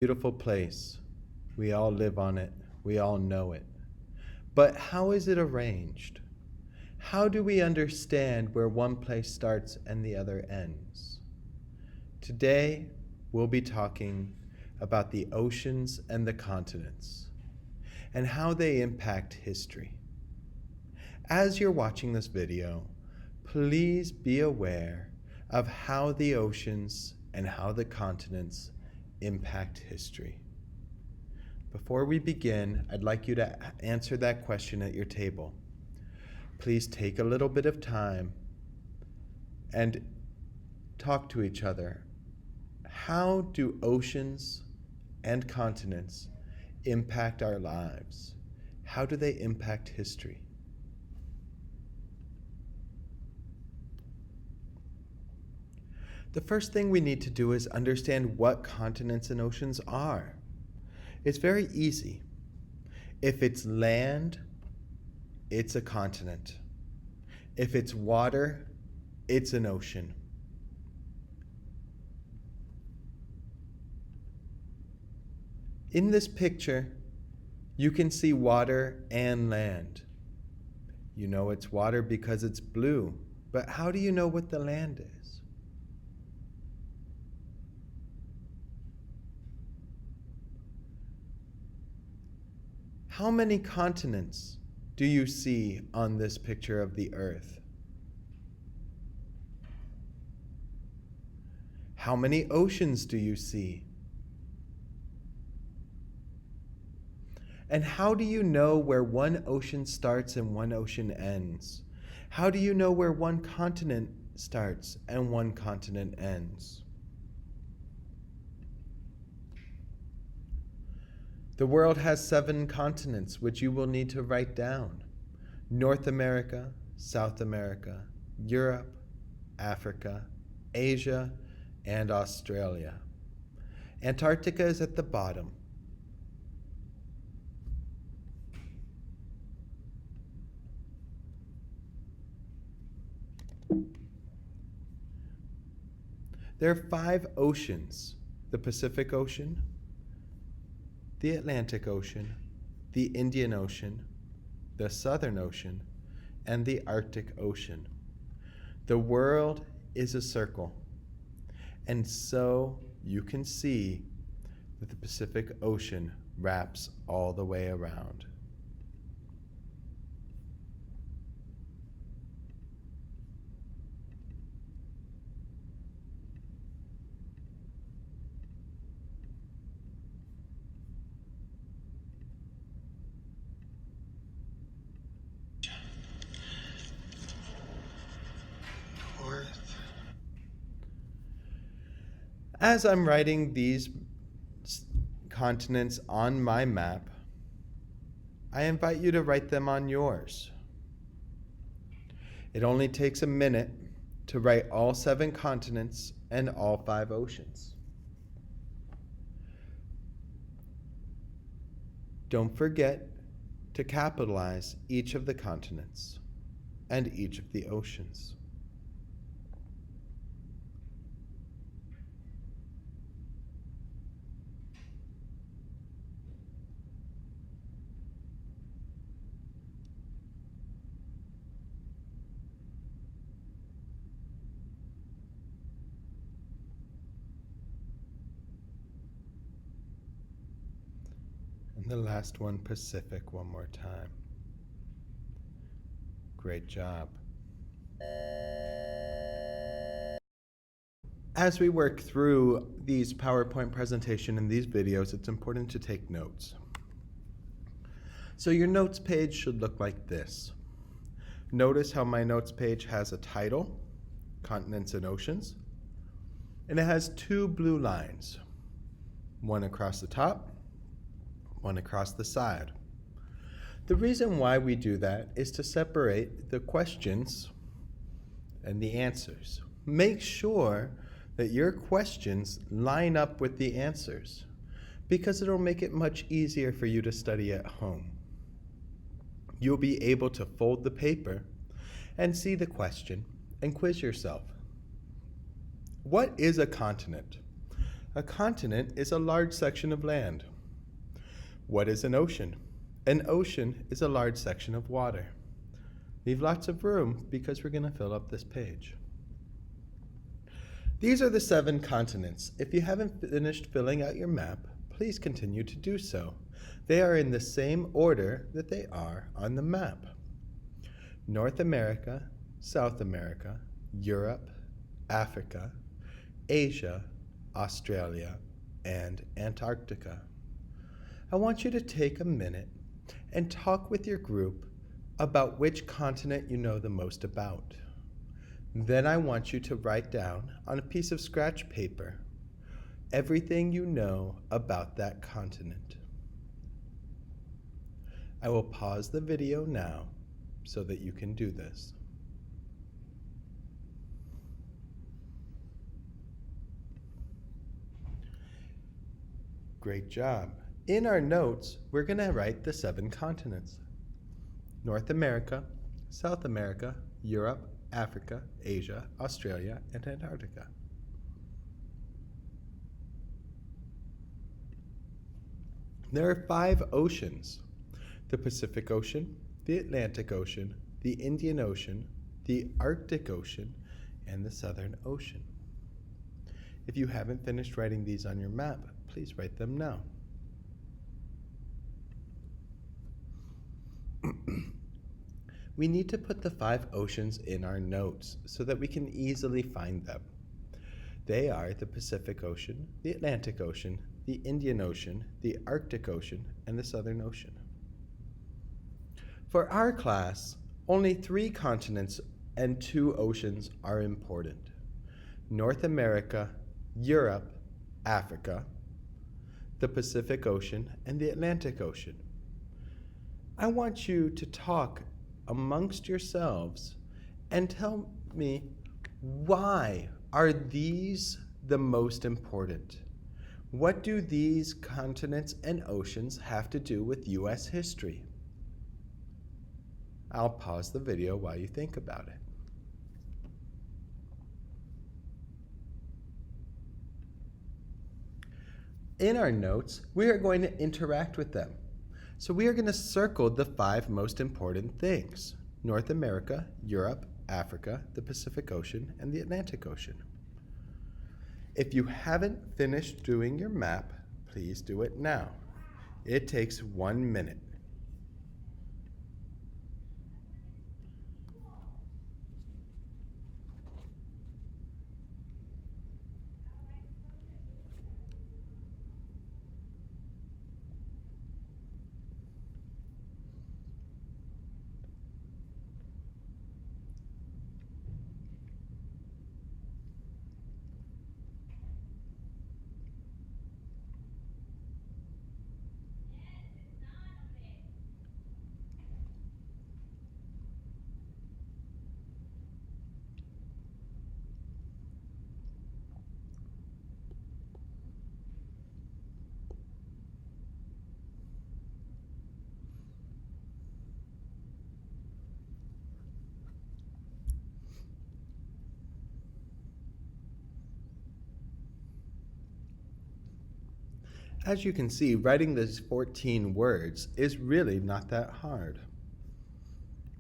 Beautiful place. We all live on it. We all know it. But how is it arranged? How do we understand where one place starts and the other ends? Today, we'll be talking about the oceans and the continents and how they impact history. As you're watching this video, please be aware of how the oceans and how the continents impact history. Before we begin, I'd like you to answer that question at your table. Please take a little bit of time and talk to each other. How do oceans and continents impact our lives? How do they impact history? The first thing we need to do is understand what continents and oceans are. It's very easy. If it's land, it's a continent. If it's water, it's an ocean. In this picture, you can see water and land. You know it's water because it's blue, but how do you know what the land is? How many continents do you see on this picture of the Earth? How many oceans do you see? And how do you know where one ocean starts and one ocean ends? How do you know where one continent starts and one continent ends? The world has 7 continents, which you will need to write down: North America, South America, Europe, Africa, Asia, and Australia. Antarctica is at the bottom. There are 5 oceans: the Pacific Ocean, the Atlantic Ocean, the Indian Ocean, the Southern Ocean, and the Arctic Ocean. The world is a circle, and so you can see that the Pacific Ocean wraps all the way around. As I'm writing these continents on my map, I invite you to write them on yours. It only takes a minute to write all 7 continents and all 5 oceans. Don't forget to capitalize each of the continents and each of the oceans. And the last one, Pacific, one more time. Great job. As we work through these PowerPoint presentation and these videos, it's important to take notes. So your notes page should look like this. Notice how my notes page has a title, Continents and Oceans, and it has 2 blue lines, one across the top, one across the side. The reason why we do that is to separate the questions and the answers. Make sure that your questions line up with the answers, because it'll make it much easier for you to study at home. You'll be able to fold the paper and see the question and quiz yourself. What is a continent? A continent is a large section of land. What is an ocean? An ocean is a large section of water. Leave lots of room because we're going to fill up this page. These are the 7 continents. If you haven't finished filling out your map, please continue to do so. They are in the same order that they are on the map. North America, South America, Europe, Africa, Asia, Australia, and Antarctica. I want you to take a minute and talk with your group about which continent you know the most about. Then I want you to write down on a piece of scratch paper everything you know about that continent. I will pause the video now so that you can do this. Great job. In our notes, we're going to write the 7 continents: North America, South America, Europe, Africa, Asia, Australia, and Antarctica. There are 5 oceans: the Pacific Ocean, the Atlantic Ocean, the Indian Ocean, the Arctic Ocean, and the Southern Ocean. If you haven't finished writing these on your map, please write them now. We need to put the 5 oceans in our notes so that we can easily find them. They are the Pacific Ocean, the Atlantic Ocean, the Indian Ocean, the Arctic Ocean, and the Southern Ocean. For our class, only 3 continents and 2 oceans are important: North America, Europe, Africa, the Pacific Ocean, and the Atlantic Ocean. I want you to talk amongst yourselves and tell me, why are these the most important? What do these continents and oceans have to do with U.S. history? I'll pause the video while you think about it. In our notes, we are going to interact with them. So we are going to circle the 5 most important things: North America, Europe, Africa, the Pacific Ocean, and the Atlantic Ocean. If you haven't finished doing your map, please do it now. It takes 1 minute. As you can see, writing these 14 words is really not that hard.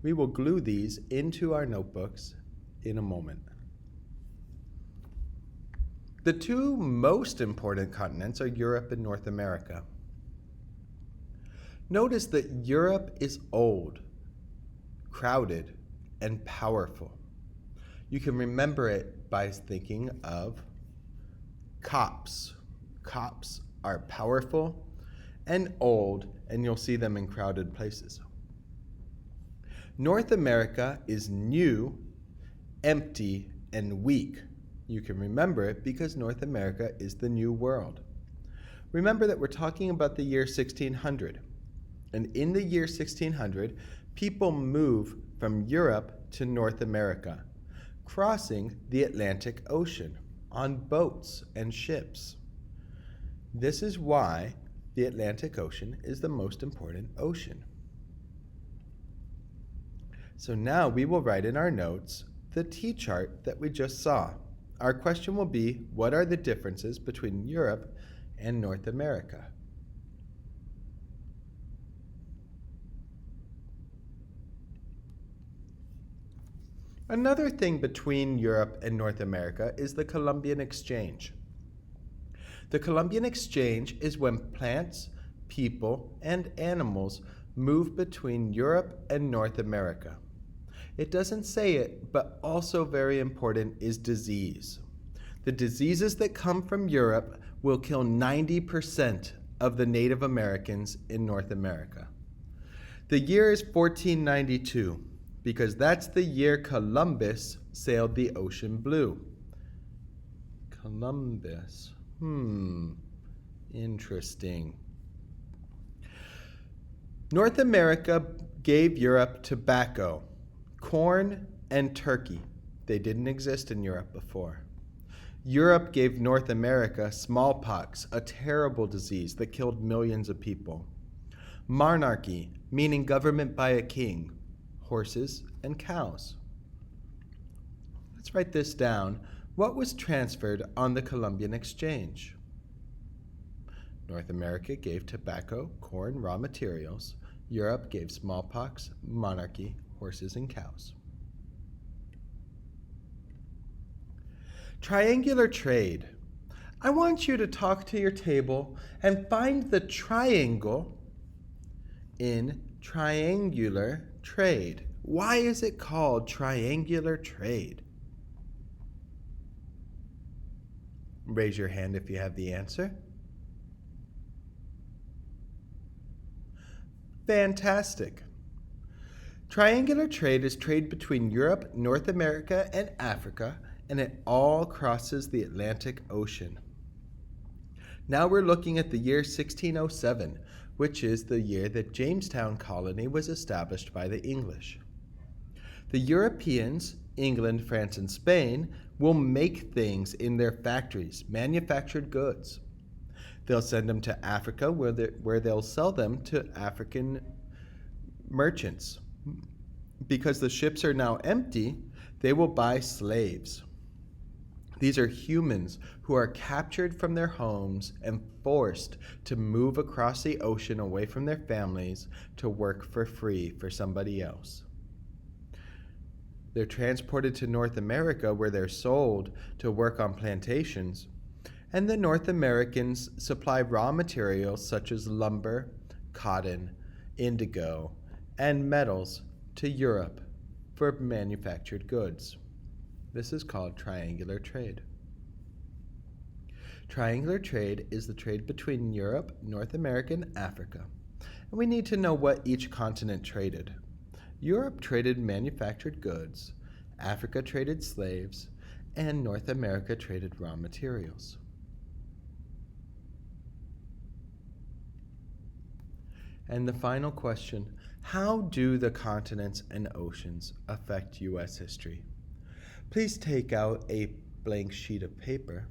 We will glue these into our notebooks in a moment. The 2 most important continents are Europe and North America. Notice that Europe is old, crowded, and powerful. You can remember it by thinking of cops. Cops are powerful and old, and you'll see them in crowded places. North America is new, empty, and weak. You can remember it because North America is the New World. Remember that we're talking about the year 1600. And in the year 1600, people move from Europe to North America, crossing the Atlantic Ocean on boats and ships. This is why the Atlantic Ocean is the most important ocean. So now we will write in our notes the T-chart that we just saw. our question will be, what are the differences between Europe and North America? Another thing between Europe and North America is the Columbian Exchange. The Columbian Exchange is when plants, people, and animals move between Europe and North America. It doesn't say it, but also very important is disease. The diseases that come from Europe will kill 90% of the Native Americans in North America. The year is 1492, because that's the year Columbus sailed the ocean blue. Columbus. Interesting. North America gave Europe tobacco, corn, and turkey. They didn't exist in Europe before. Europe gave North America smallpox, a terrible disease that killed millions of people. Monarchy, meaning government by a king, horses and cows. Let's write this down. What was transferred on the Columbian Exchange? North America gave tobacco, corn, raw materials. Europe gave smallpox, monarchy, horses, and cows. Triangular trade. I want you to talk to your table and find the triangle in triangular trade. Why is it called triangular trade? Raise your hand if you have the answer. Fantastic. Triangular trade is trade between Europe, North America, and Africa, and it all crosses the Atlantic Ocean. Now we're looking at the year 1607, which is the year that Jamestown Colony was established by the English. The Europeans, England, France, and Spain, will make things in their factories, manufactured goods. They'll send them to Africa where they'll sell them to African merchants. Because the ships are now empty, they will buy slaves. These are humans who are captured from their homes and forced to move across the ocean away from their families to work for free for somebody else. They're transported to North America where they're sold to work on plantations, and the North Americans supply raw materials such as lumber, cotton, indigo, and metals to Europe for manufactured goods. This is called triangular trade. Triangular trade is the trade between Europe, North America, and Africa. And we need to know what each continent traded. Europe traded manufactured goods, Africa traded slaves, and North America traded raw materials. And the final question, how do the continents and oceans affect U.S. history? Please take out a blank sheet of paper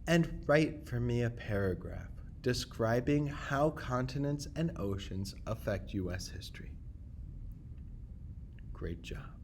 and write for me a paragraph describing how continents and oceans affect U.S. history. Great job.